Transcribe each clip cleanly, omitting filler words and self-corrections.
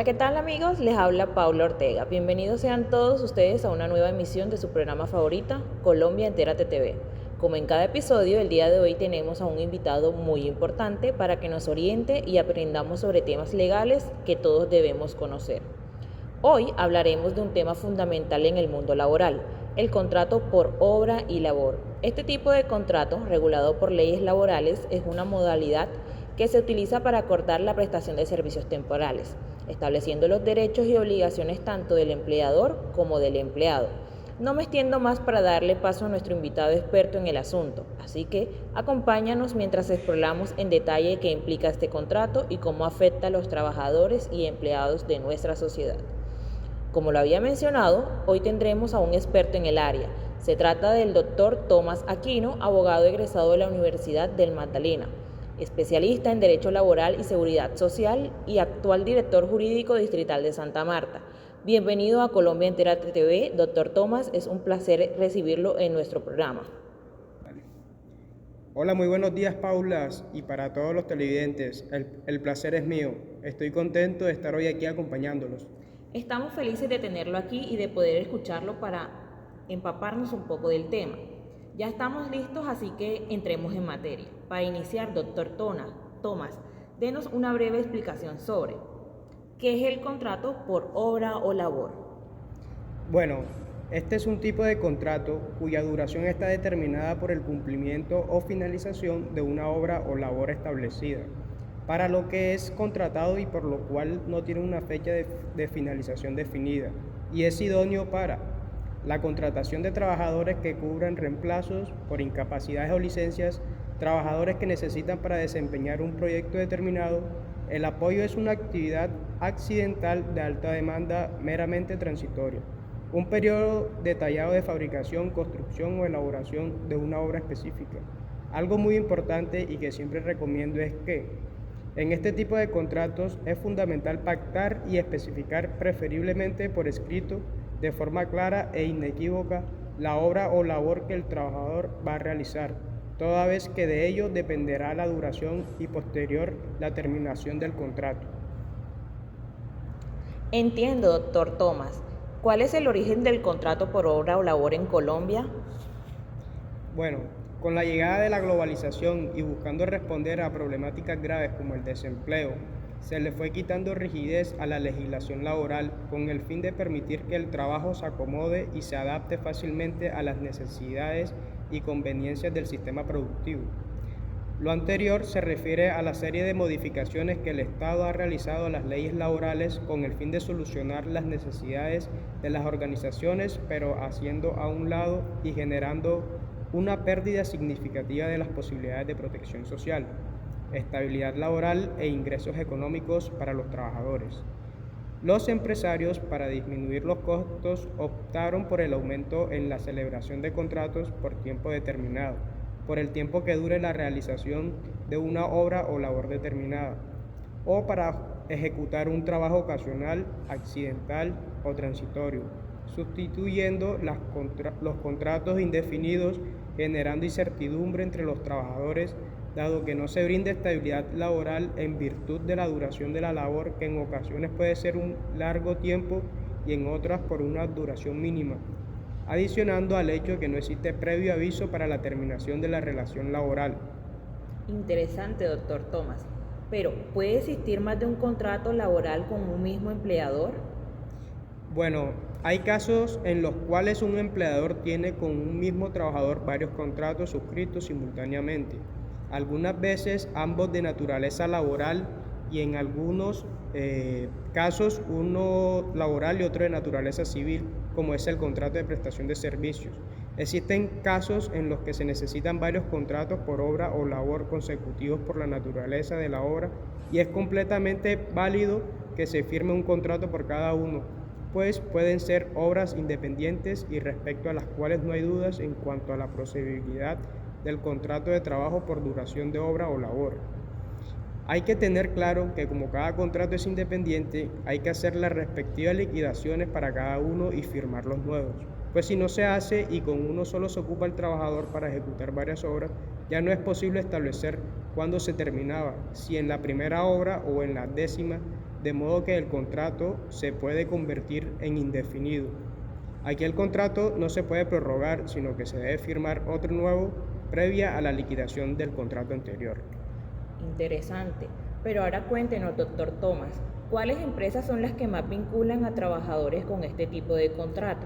Hola, ¿qué tal amigos? Les habla Paula Ortega. Bienvenidos sean todos ustedes a una nueva emisión de su programa favorita, Colombia Entérate TV. Como en cada episodio, el día de hoy tenemos a un invitado muy importante para que nos oriente y aprendamos sobre temas legales que todos debemos conocer. Hoy hablaremos de un tema fundamental en el mundo laboral, el contrato por obra y labor. Este tipo de contrato, regulado por leyes laborales, es una modalidad que se utiliza para acordar la prestación de servicios temporales, estableciendo los derechos y obligaciones tanto del empleador como del empleado. No me extiendo más para darle paso a nuestro invitado experto en el asunto, así que acompáñanos mientras exploramos en detalle qué implica este contrato y cómo afecta a los trabajadores y empleados de nuestra sociedad. Como lo había mencionado, hoy tendremos a un experto en el área. Se trata del doctor Tomás Aquino, abogado egresado de la Universidad del Magdalena, especialista en Derecho Laboral y Seguridad Social y actual director jurídico distrital de Santa Marta. Bienvenido a Colombia Entérate TV, doctor Tomás, es un placer recibirlo en nuestro programa. Hola, muy buenos días, Paula, y para todos los televidentes, el placer es mío. Estoy contento de estar hoy aquí acompañándolos. Estamos felices de tenerlo aquí y de poder escucharlo para empaparnos un poco del tema. Ya estamos listos, así que entremos en materia. Para iniciar, doctor Tomás, denos una breve explicación sobre qué es el contrato por obra o labor. Bueno, este es un tipo de contrato cuya duración está determinada por el cumplimiento o finalización de una obra o labor establecida, para lo que es contratado y por lo cual no tiene una fecha de finalización definida, y es idóneo para la contratación de trabajadores que cubran reemplazos por incapacidades o licencias, trabajadores que necesitan para desempeñar un proyecto determinado. El apoyo es una actividad accidental de alta demanda meramente transitoria. Un periodo detallado de fabricación, construcción o elaboración de una obra específica. Algo muy importante y que siempre recomiendo es que en este tipo de contratos es fundamental pactar y especificar preferiblemente por escrito, de forma clara e inequívoca, la obra o labor que el trabajador va a realizar, toda vez que de ello dependerá la duración y posterior la terminación del contrato. Entiendo, doctor Tomás. ¿Cuál es el origen del contrato por obra o labor en Colombia? Bueno, con la llegada de la globalización y buscando responder a problemáticas graves como el desempleo, se le fue quitando rigidez a la legislación laboral con el fin de permitir que el trabajo se acomode y se adapte fácilmente a las necesidades y conveniencias del sistema productivo. Lo anterior se refiere a la serie de modificaciones que el Estado ha realizado a las leyes laborales con el fin de solucionar las necesidades de las organizaciones, pero haciendo a un lado y generando una pérdida significativa de las posibilidades de protección social, estabilidad laboral e ingresos económicos para los trabajadores. Los empresarios, para disminuir los costos, optaron por el aumento en la celebración de contratos por tiempo determinado, por el tiempo que dure la realización de una obra o labor determinada, o para ejecutar un trabajo ocasional, accidental o transitorio, sustituyendo los contratos indefinidos, generando incertidumbre entre los trabajadores, dado que no se brinda estabilidad laboral en virtud de la duración de la labor, que en ocasiones puede ser un largo tiempo y en otras por una duración mínima, adicionando al hecho de que no existe previo aviso para la terminación de la relación laboral. Interesante, doctor Tomás. Pero, ¿puede existir más de un contrato laboral con un mismo empleador? Bueno, hay casos en los cuales un empleador tiene con un mismo trabajador varios contratos suscritos simultáneamente, algunas veces ambos de naturaleza laboral y en algunos casos uno laboral y otro de naturaleza civil, como es el contrato de prestación de servicios. Existen casos en los que se necesitan varios contratos por obra o labor consecutivos por la naturaleza de la obra, y es completamente válido que se firme un contrato por cada uno, pues pueden ser obras independientes y respecto a las cuales no hay dudas en cuanto a la procedibilidad del contrato de trabajo por duración de obra o labor. Hay que tener claro que como cada contrato es independiente, hay que hacer las respectivas liquidaciones para cada uno y firmar los nuevos. Pues si no se hace y con uno solo se ocupa el trabajador para ejecutar varias obras, ya no es posible establecer cuándo se terminaba, si en la primera obra o en la décima, de modo que el contrato se puede convertir en indefinido. Aquí el contrato no se puede prorrogar, sino que se debe firmar otro nuevo previa a la liquidación del contrato anterior. Interesante. Pero ahora cuéntenos, doctor Tomás, ¿cuáles empresas son las que más vinculan a trabajadores con este tipo de contrato?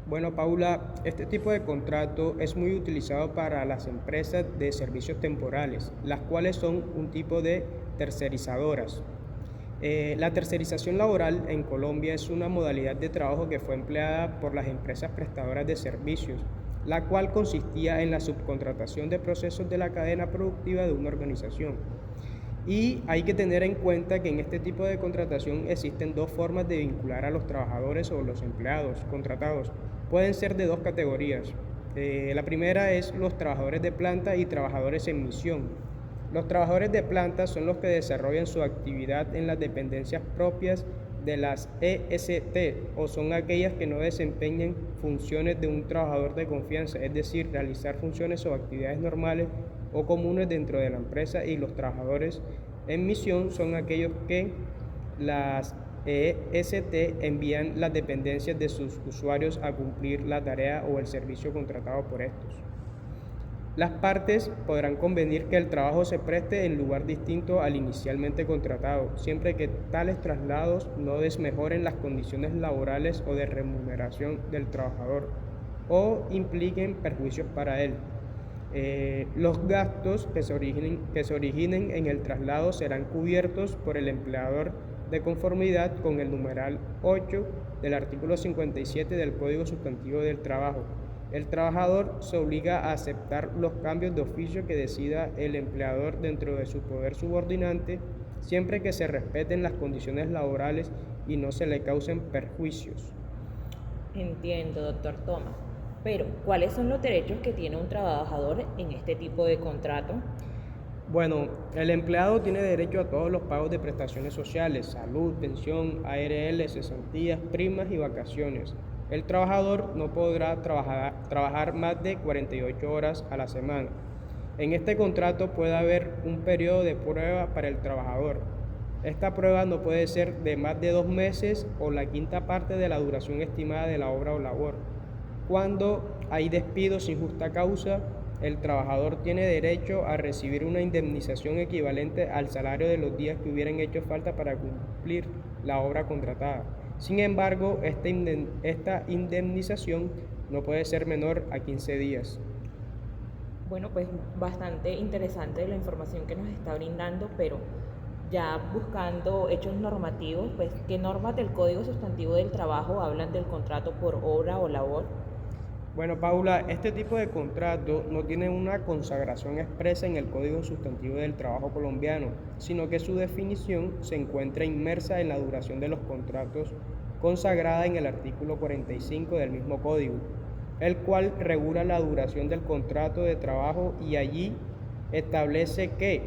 Bueno, Paula, este tipo de contrato es muy utilizado para las empresas de servicios temporales, las cuales son un tipo de tercerizadoras. La tercerización laboral en Colombia es una modalidad de trabajo que fue empleada por las empresas prestadoras de servicios, la cual consistía en la subcontratación de procesos de la cadena productiva de una organización. Y hay que tener en cuenta que en este tipo de contratación existen dos formas de vincular a los trabajadores o los empleados contratados. Pueden ser de dos categorías. La primera es los trabajadores de planta y trabajadores en misión. Los trabajadores de planta son los que desarrollan su actividad en las dependencias propias de las EST o son aquellas que no desempeñan funciones de un trabajador de confianza, es decir, realizar funciones o actividades normales o comunes dentro de la empresa, y los trabajadores en misión son aquellos que las EST envían las dependencias de sus usuarios a cumplir la tarea o el servicio contratado por estos. Las partes podrán convenir que el trabajo se preste en lugar distinto al inicialmente contratado, siempre que tales traslados no desmejoren las condiciones laborales o de remuneración del trabajador o impliquen perjuicios para él. Los gastos que se originen en el traslado serán cubiertos por el empleador de conformidad con el numeral 8 del artículo 57 del Código Sustantivo del Trabajo. El trabajador se obliga a aceptar los cambios de oficio que decida el empleador dentro de su poder subordinante, siempre que se respeten las condiciones laborales y no se le causen perjuicios. Entiendo, doctor Tomás. Pero, ¿cuáles son los derechos que tiene un trabajador en este tipo de contrato? Bueno, el empleado tiene derecho a todos los pagos de prestaciones sociales, salud, pensión, ARL, cesantías, primas y vacaciones. El trabajador no podrá trabajar más de 48 horas a la semana. En este contrato puede haber un periodo de prueba para el trabajador. Esta prueba no puede ser de más de 2 meses o la quinta parte de la duración estimada de la obra o labor. Cuando hay despido sin justa causa, el trabajador tiene derecho a recibir una indemnización equivalente al salario de los días que hubieran hecho falta para cumplir la obra contratada. Sin embargo, esta indemnización no puede ser menor a 15 días. Bueno, pues bastante interesante la información que nos está brindando, pero ya buscando hechos normativos, pues ¿qué normas del Código Sustantivo del Trabajo hablan del contrato por obra o labor? Bueno, Paula, este tipo de contrato no tiene una consagración expresa en el Código Sustantivo del Trabajo colombiano, sino que su definición se encuentra inmersa en la duración de los contratos, consagrada en el artículo 45 del mismo código, el cual regula la duración del contrato de trabajo y allí establece que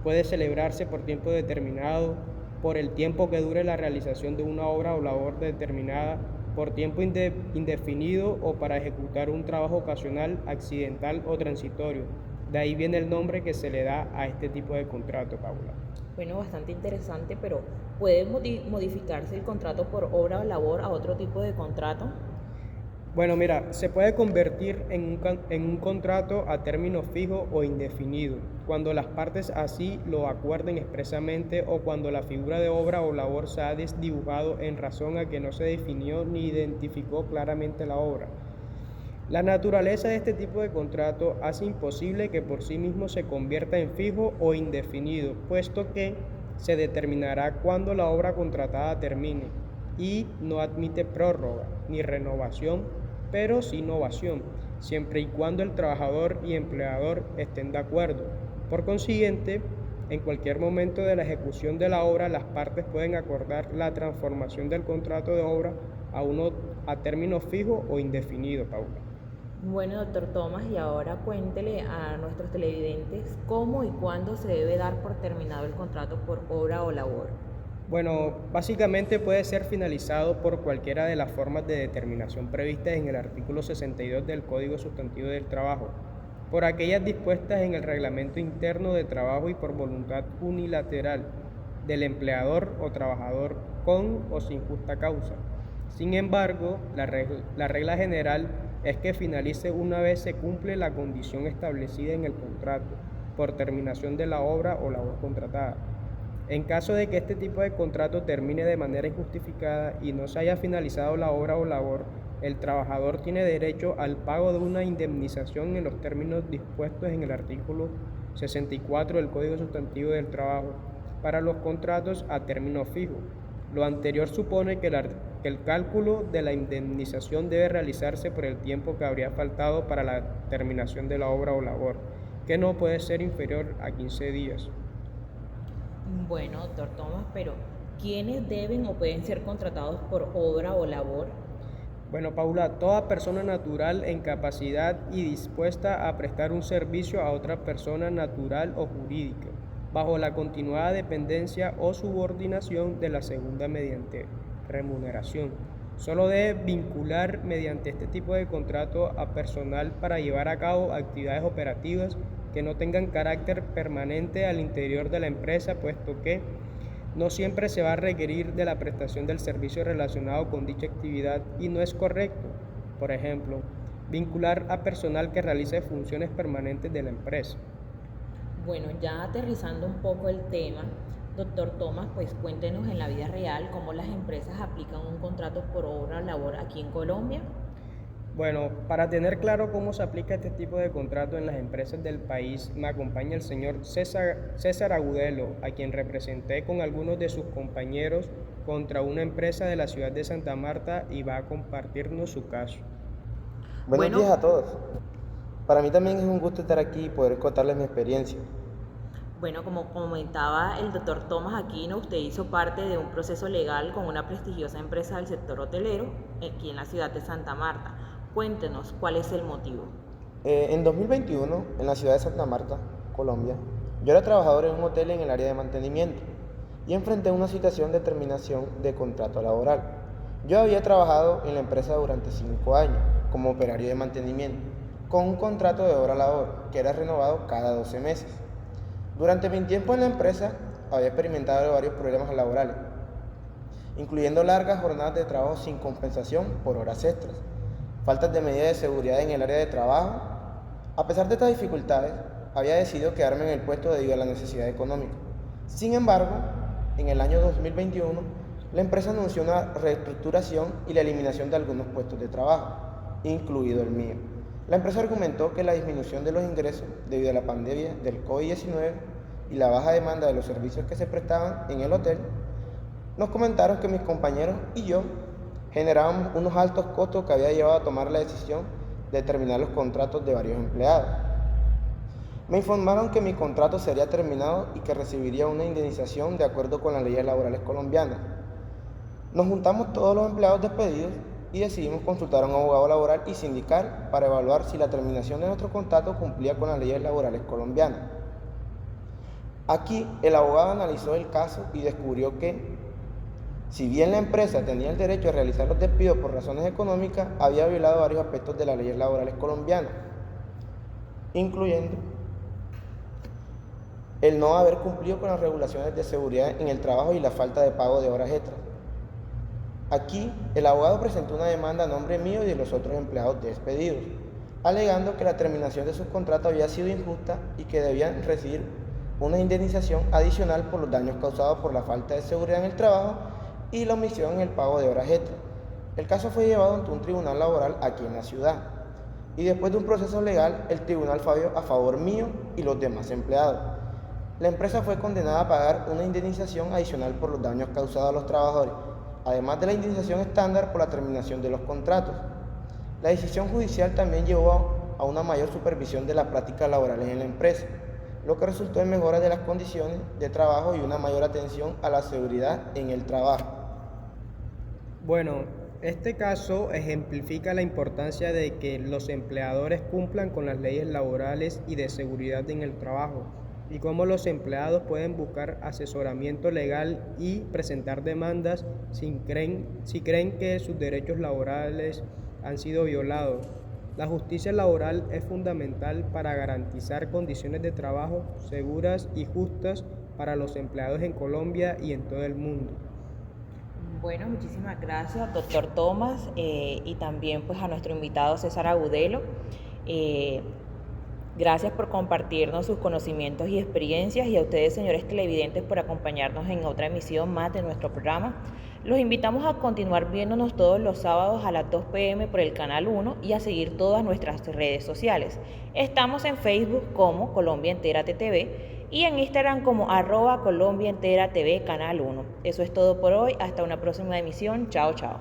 puede celebrarse por tiempo determinado, por el tiempo que dure la realización de una obra o labor determinada, por tiempo indefinido o para ejecutar un trabajo ocasional, accidental o transitorio. De ahí viene el nombre que se le da a este tipo de contrato, Paula. Bueno, bastante interesante, pero ¿puede modificarse el contrato por obra o labor a otro tipo de contrato? Bueno, mira, se puede convertir en un contrato a término fijo o indefinido, cuando las partes así lo acuerden expresamente o cuando la figura de obra o labor se ha desdibujado en razón a que no se definió ni identificó claramente la obra. La naturaleza de este tipo de contrato hace imposible que por sí mismo se convierta en fijo o indefinido, puesto que se determinará cuándo la obra contratada termine y no admite prórroga ni renovación, pero sí innovación, siempre y cuando el trabajador y empleador estén de acuerdo. Por consiguiente, en cualquier momento de la ejecución de la obra, las partes pueden acordar la transformación del contrato de obra a uno a término fijo o indefinido, Paula. Bueno, doctor Tomás, y ahora cuéntele a nuestros televidentes cómo y cuándo se debe dar por terminado el contrato por obra o labor. Bueno, básicamente puede ser finalizado por cualquiera de las formas de determinación previstas en el artículo 62 del Código Sustantivo del Trabajo, por aquellas dispuestas en el Reglamento Interno de Trabajo y por voluntad unilateral, del empleador o trabajador con o sin justa causa. Sin embargo, la regla general es que finalice una vez se cumple la condición establecida en el contrato por terminación de la obra o labor contratada. En caso de que este tipo de contrato termine de manera injustificada y no se haya finalizado la obra o labor, el trabajador tiene derecho al pago de una indemnización en los términos dispuestos en el artículo 64 del Código Sustantivo del Trabajo para los contratos a término fijo. Lo anterior supone que el cálculo de la indemnización debe realizarse por el tiempo que habría faltado para la terminación de la obra o labor, que no puede ser inferior a 15 días. Bueno, doctor Tomás, pero ¿quiénes deben o pueden ser contratados por obra o labor? Bueno, Paula, toda persona natural en capacidad y dispuesta a prestar un servicio a otra persona natural o jurídica, bajo la continuada dependencia o subordinación de la segunda mediante remuneración. Solo debe vincular mediante este tipo de contrato a personal para llevar a cabo actividades operativas que no tengan carácter permanente al interior de la empresa, puesto que no siempre se va a requerir de la prestación del servicio relacionado con dicha actividad y no es correcto, por ejemplo, vincular a personal que realice funciones permanentes de la empresa. Bueno, ya aterrizando un poco el tema, doctor Tomás, pues cuéntenos en la vida real cómo las empresas aplican un contrato por obra o labor aquí en Colombia. Bueno, para tener claro cómo se aplica este tipo de contrato en las empresas del país, me acompaña el señor César Agudelo, a quien representé con algunos de sus compañeros contra una empresa de la ciudad de Santa Marta y va a compartirnos su caso. Buenos días a todos. Para mí también es un gusto estar aquí y poder contarles mi experiencia. Bueno, como comentaba el doctor Tomás Aquino, usted hizo parte de un proceso legal con una prestigiosa empresa del sector hotelero aquí en la ciudad de Santa Marta. Cuéntenos, ¿cuál es el motivo? En 2021, en la ciudad de Santa Marta, Colombia, yo era trabajador en un hotel en el área de mantenimiento y enfrenté una situación de terminación de contrato laboral. Yo había trabajado en la empresa durante 5 años como operario de mantenimiento, con un contrato de hora-labor que era renovado cada 12 meses. Durante mi tiempo en la empresa había experimentado varios problemas laborales, incluyendo largas jornadas de trabajo sin compensación por horas extras, faltas de medidas de seguridad en el área de trabajo. A pesar de estas dificultades, había decidido quedarme en el puesto debido a la necesidad económica. Sin embargo, en el año 2021, la empresa anunció una reestructuración y la eliminación de algunos puestos de trabajo, incluido el mío. La empresa argumentó que la disminución de los ingresos debido a la pandemia del COVID-19 y la baja demanda de los servicios que se prestaban en el hotel, nos comentaron que mis compañeros y yo generábamos unos altos costos que había llevado a tomar la decisión de terminar los contratos de varios empleados. Me informaron que mi contrato sería terminado y que recibiría una indemnización de acuerdo con las leyes laborales colombianas. Nos juntamos todos los empleados despedidos y decidimos consultar a un abogado laboral y sindical para evaluar si la terminación de nuestro contrato cumplía con las leyes laborales colombianas. Aquí el abogado analizó el caso y descubrió que, si bien la empresa tenía el derecho a realizar los despidos por razones económicas, había violado varios aspectos de las leyes laborales colombianas, incluyendo el no haber cumplido con las regulaciones de seguridad en el trabajo y la falta de pago de horas extras. Aquí, el abogado presentó una demanda a nombre mío y de los otros empleados despedidos, alegando que la terminación de sus contratos había sido injusta y que debían recibir una indemnización adicional por los daños causados por la falta de seguridad en el trabajo y la omisión en el pago de horas extras. El caso fue llevado ante un tribunal laboral aquí en la ciudad, y después de un proceso legal, el tribunal falló a favor mío y los demás empleados. La empresa fue condenada a pagar una indemnización adicional por los daños causados a los trabajadores, además de la indemnización estándar por la terminación de los contratos. La decisión judicial también llevó a una mayor supervisión de las prácticas laborales en la empresa, lo que resultó en mejoras de las condiciones de trabajo y una mayor atención a la seguridad en el trabajo. Bueno, este caso ejemplifica la importancia de que los empleadores cumplan con las leyes laborales y de seguridad en el trabajo, y cómo los empleados pueden buscar asesoramiento legal y presentar demandas si creen que sus derechos laborales han sido violados. La justicia laboral es fundamental para garantizar condiciones de trabajo seguras y justas para los empleados en Colombia y en todo el mundo. Bueno, muchísimas gracias, doctor Tomás, y también pues a nuestro invitado César Agudelo. Gracias por compartirnos sus conocimientos y experiencias, y a ustedes, señores televidentes, por acompañarnos en otra emisión más de nuestro programa. Los invitamos a continuar viéndonos todos los sábados a las 2 p.m. por el Canal 1 y a seguir todas nuestras redes sociales. Estamos en Facebook como Colombia Entérate TV y en Instagram como @Colombia Entera TV Canal 1. Eso es todo por hoy. Hasta una próxima emisión. Chao, chao.